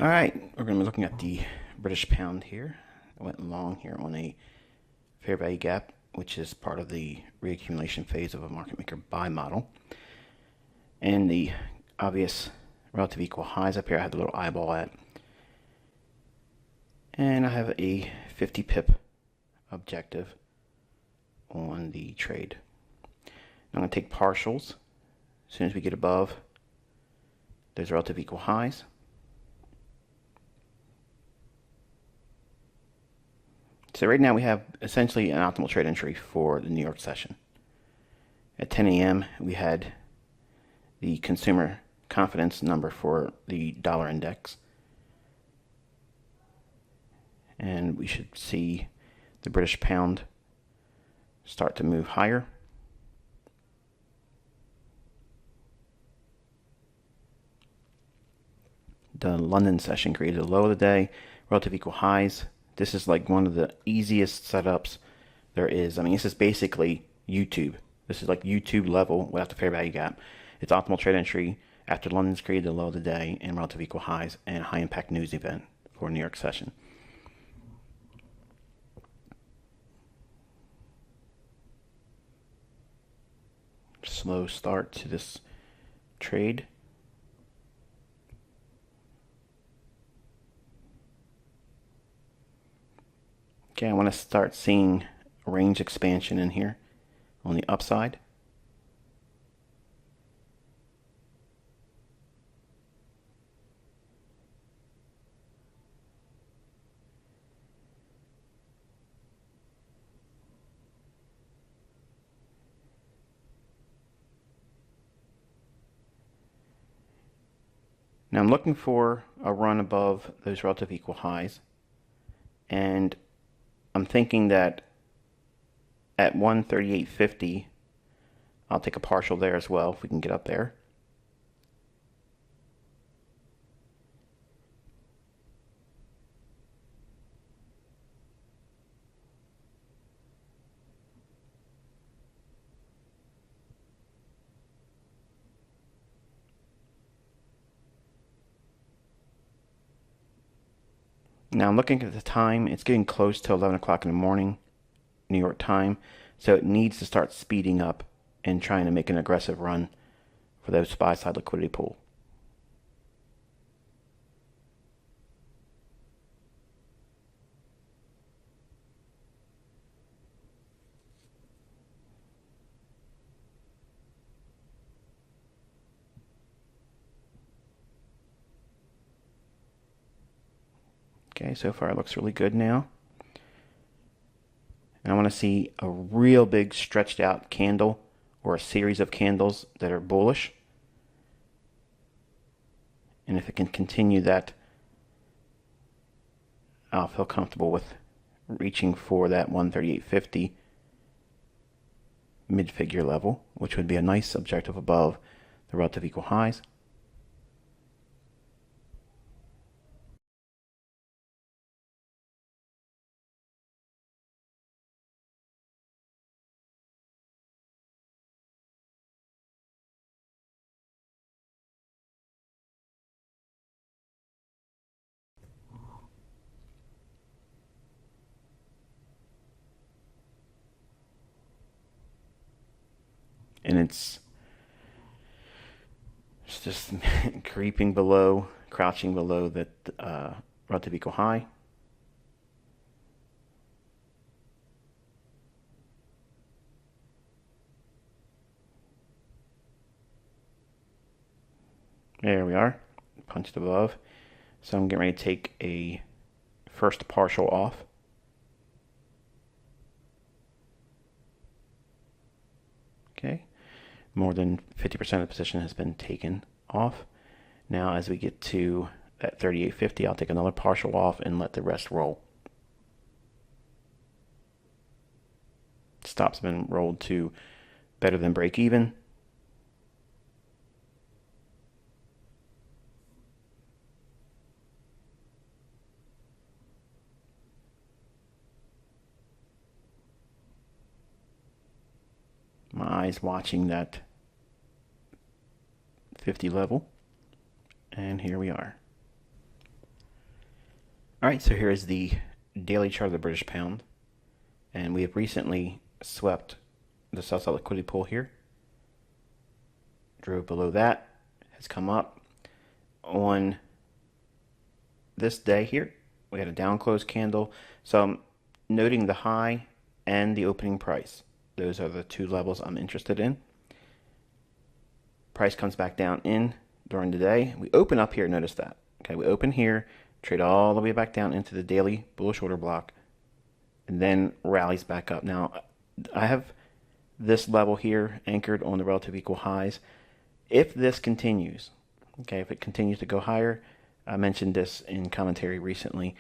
All right, we're going to be looking at the British pound here. I went long here on a fair value gap, which is part of the reaccumulation phase of a market maker buy model. And the obvious relative equal highs up here, I have the little eyeball at. And I have a 50 pip objective on the trade. Now I'm going to take partials as soon as we get above those relative equal highs. So right now we have essentially an optimal trade entry for the New York session. At 10 a.m. we had the consumer confidence number for the dollar index. And we should see the British pound start to move higher. The London session created a low of the day, relative equal highs. This is like one of the easiest setups there is. I mean, this is basically YouTube. This is like YouTube level without the fair value gap. It's optimal trade entry after London's created the low of the day and relative equal highs and high impact news event for New York session. Slow start to this trade. Okay, I want to start seeing range expansion in here on the upside. Now I'm looking for a run above those relative equal highs, and I'm thinking that at 138.50 I'll take a partial there as well if we can get up there. Now I'm looking at the time. It's getting close to 11 o'clock in the morning, New York time, so it needs to start speeding up and trying to make an aggressive run for those buy side liquidity pool. Okay, so far it looks really good now. And I want to see a real big stretched out candle or a series of candles that are bullish. And if it can continue that, I'll feel comfortable with reaching for that 138.50 mid-figure level, which would be a nice objective above the relative equal highs. And it's just creeping below, crouching below that relative equal high. There we are, punched above. So I'm getting ready to take a first partial off. Okay, more than 50% of the position has been taken off. Now as we get to that 38.50, I'll take another partial off and let the rest roll. Stops have been rolled to better than break even. My eyes watching that 50 level, and here we are. All right, so here is the daily chart of the British pound, and we have recently swept the sell side liquidity pool here. Drove below that, has come up. On this day here, we had a down close candle. So I'm noting the high and the opening price. Those are the two levels I'm interested in. Price comes back down in during the day. We open up here, notice that. Okay, we open here, trade all the way back down into the daily bullish order block, and then rallies back up. Now, I have this level here anchored on the relative equal highs. If this continues, okay, if it continues to go higher, I mentioned this in commentary recently,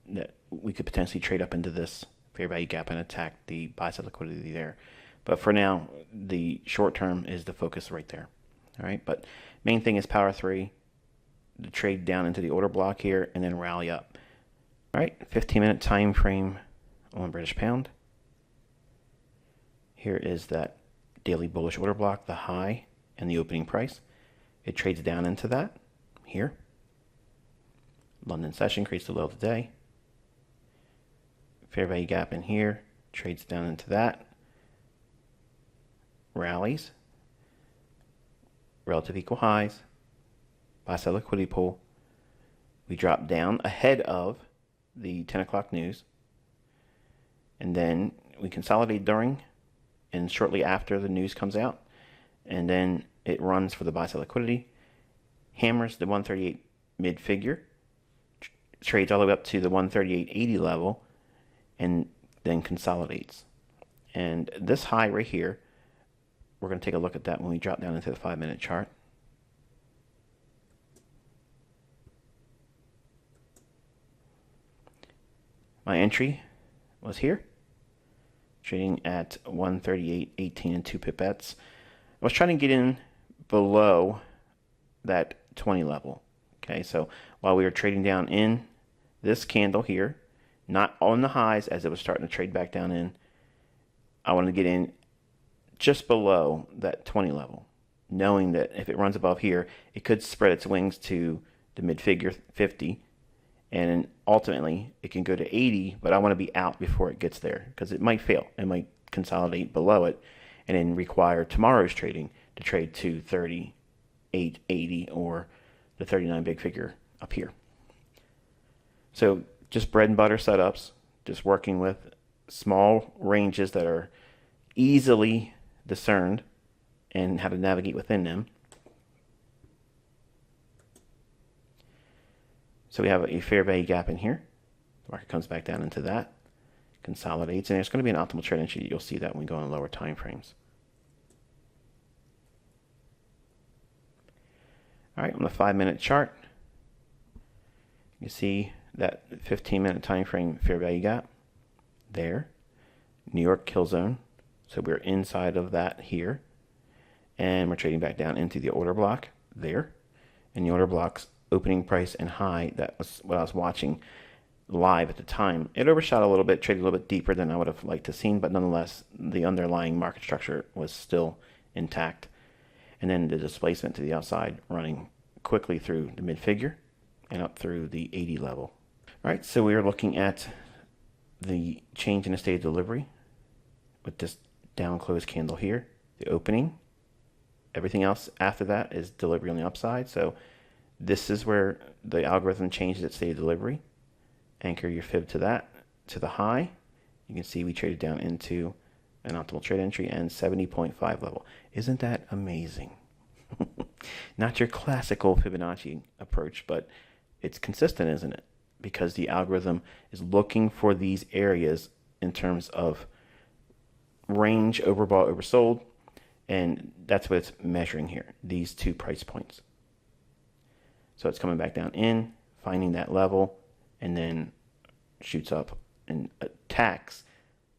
that we could potentially trade up into this fair value gap and attack the buy side liquidity there. But for now, the short term is the focus right there. All right, but main thing is power 3, the trade down into the order block here and then rally up. All right, 15-minute time frame on British pound. Here is that daily bullish order block, the high and the opening price. It trades down into that here. London session creates the low of the day. Fair value gap in here, trades down into that. Rallies. Relative equal highs. Buy side liquidity pool. We drop down ahead of the 10 o'clock news. And then we consolidate during and shortly after the news comes out. And then it runs for the buy side liquidity. Hammers the 138 mid figure. Trades all the way up to the 138.80 level. And then consolidates. And this high right here, we're going to take a look at that when we drop down into the 5-minute chart. My entry was here, trading at 138.18 and 2 pipettes. I was trying to get in below that 20 level. Okay, so while we were trading down in this candle here, not on the highs as it was starting to trade back down in, I wanted to get in just below that 20 level, knowing that if it runs above here, it could spread its wings to the mid-figure 50, and ultimately it can go to 80, but I want to be out before it gets there because it might fail. It might consolidate below it and then require tomorrow's trading to trade to 38.80 or the 39 big figure up here. So just bread and butter setups, just working with small ranges that are easily discerned and how to navigate within them. So we have a fair value gap in here. The market comes back down into that, consolidates, and there's going to be an optimal trade entry. You'll see that when we go on lower time frames. All right, on the 5-minute chart, you see that 15-minute time frame fair value gap there. New York kill zone. So we're inside of that here. And we're trading back down into the order block there. And the order block's opening price and high, that was what I was watching live at the time. It overshot a little bit, traded a little bit deeper than I would have liked to seen, but nonetheless, the underlying market structure was still intact. And then the displacement to the outside running quickly through the mid-figure and up through the 80 level. All right, so we are looking at the change in the state of delivery with this down close candle here, the opening. Everything else after that is delivery on the upside. So this is where the algorithm changes its state of delivery. Anchor your fib to that, to the high. You can see we traded down into an optimal trade entry and 70.5 level. Isn't that amazing? Not your classical Fibonacci approach, but it's consistent, isn't it? Because the algorithm is looking for these areas in terms of range, overbought, oversold, and that's what it's measuring here, these two price points. So it's coming back down in, finding that level, and then shoots up and attacks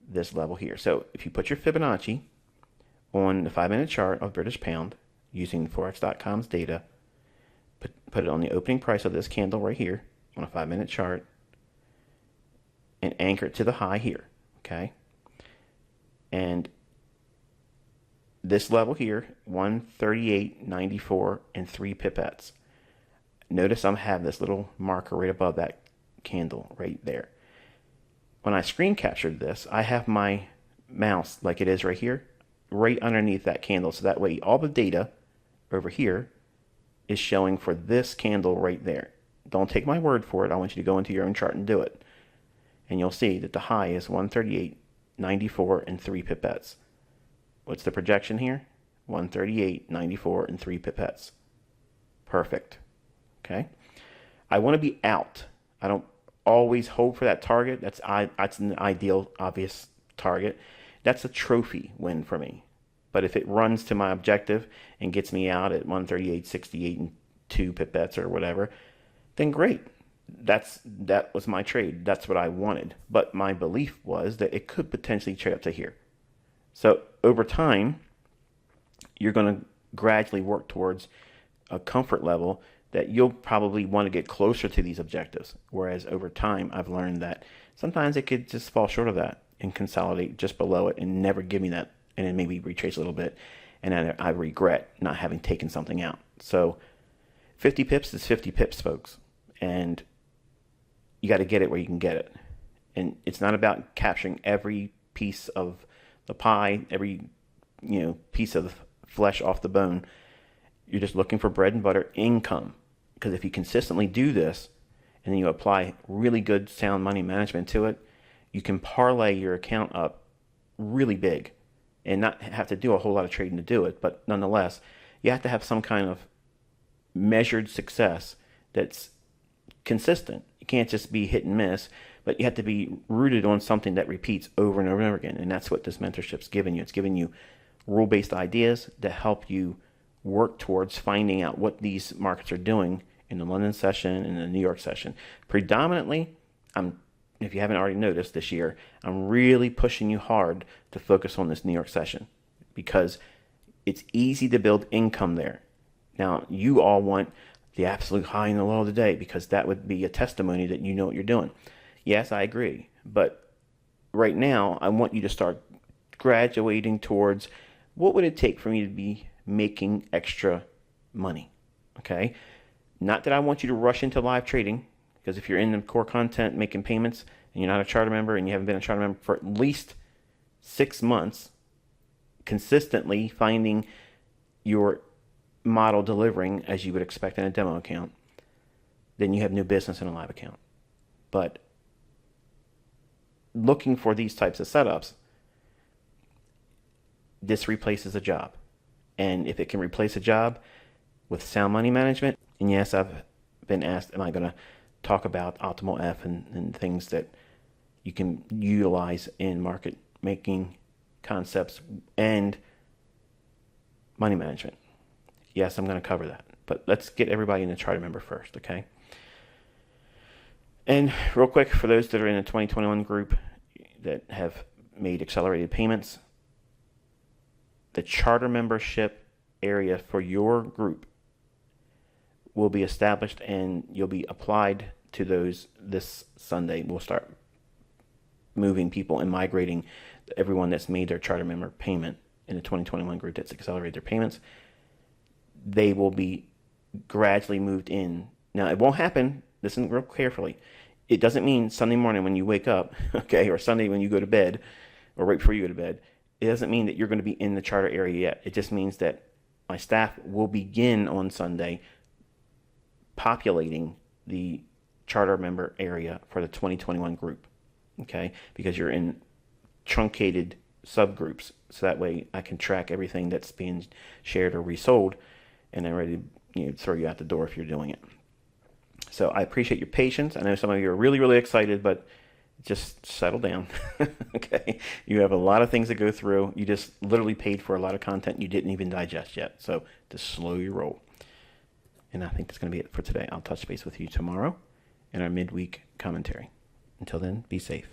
this level here. So if you put your Fibonacci on the 5-minute chart of British pound using Forex.com's data, put it on the opening price of this candle right here on a 5-minute chart, and anchor it to the high here, okay? And this level here, 138.94 and 3 pipettes. Notice I'm having this little marker right above that candle right there. When I screen captured this, I have my mouse like it is right here, right underneath that candle. So that way all the data over here is showing for this candle right there. Don't take my word for it. I want you to go into your own chart and do it. And you'll see that the high is 138.94 and 3 pipettes. What's the projection here? 138.94 and 3 pipettes. Perfect. Okay. I want to be out. I don't always hope for that target. That's an ideal, obvious target. That's a trophy win for me. But if it runs to my objective and gets me out at 138.68 and 2 pipettes or whatever, then great. That was my trade. That's what I wanted. But my belief was that it could potentially trade up to here. So over time, you're going to gradually work towards a comfort level that you'll probably want to get closer to these objectives. Whereas over time, I've learned that sometimes it could just fall short of that and consolidate just below it and never give me that, and then maybe retrace a little bit. And then I regret not having taken something out. So 50 pips is 50 pips, folks. And you got to get it where you can get it. And it's not about capturing every piece of the pie, every piece of flesh off the bone. You're just looking for bread and butter income. Because if you consistently do this and then you apply really good sound money management to it, you can parlay your account up really big and not have to do a whole lot of trading to do it. But nonetheless, you have to have some kind of measured success that's consistent. You can't just be hit and miss, but you have to be rooted on something that repeats over and over and over again. And that's what this mentorship's given you. It's giving you rule-based ideas that help you work towards finding out what these markets are doing in the London session and the New York session. Predominantly, if you haven't already noticed this year, I'm really pushing you hard to focus on this New York session because it's easy to build income there. Now, you all want the absolute high and the low of the day because that would be a testimony that you know what you're doing. Yes, I agree. But right now, I want you to start graduating towards what would it take for me to be making extra money, okay? Not that I want you to rush into live trading, because if you're in the core content making payments and you're not a charter member and you haven't been a charter member for at least 6 months, consistently finding your model delivering as you would expect in a demo account, then you have new business in a live account. But looking for these types of setups, this replaces a job. And if it can replace a job with sound money management, and yes, I've been asked, am I going to talk about optimal F and things that you can utilize in market making concepts and money management? Yes, I'm going to cover that. But let's get everybody in the charter member first, okay? And real quick, for those that are in the 2021 group that have made accelerated payments, the charter membership area for your group will be established and you'll be applied to those this Sunday. We'll start moving people and migrating everyone that's made their charter member payment in the 2021 group that's accelerated their payments. They will be gradually moved in. Now, it won't happen. Listen real carefully. It doesn't mean Sunday morning when you wake up, okay, or Sunday when you go to bed, or right before you go to bed. It doesn't mean that you're going to be in the charter area yet. It just means that my staff will begin on Sunday populating the charter member area for the 2021 group, okay? Because you're in truncated subgroups, so that way I can track everything that's being shared or resold, and I'm ready to throw you out the door if you're doing it. So I appreciate your patience. I know some of you are really, really excited, but just settle down, okay? You have a lot of things to go through. You just literally paid for a lot of content you didn't even digest yet, so just slow your roll. And I think that's going to be it for today. I'll touch base with you tomorrow in our midweek commentary. Until then, be safe.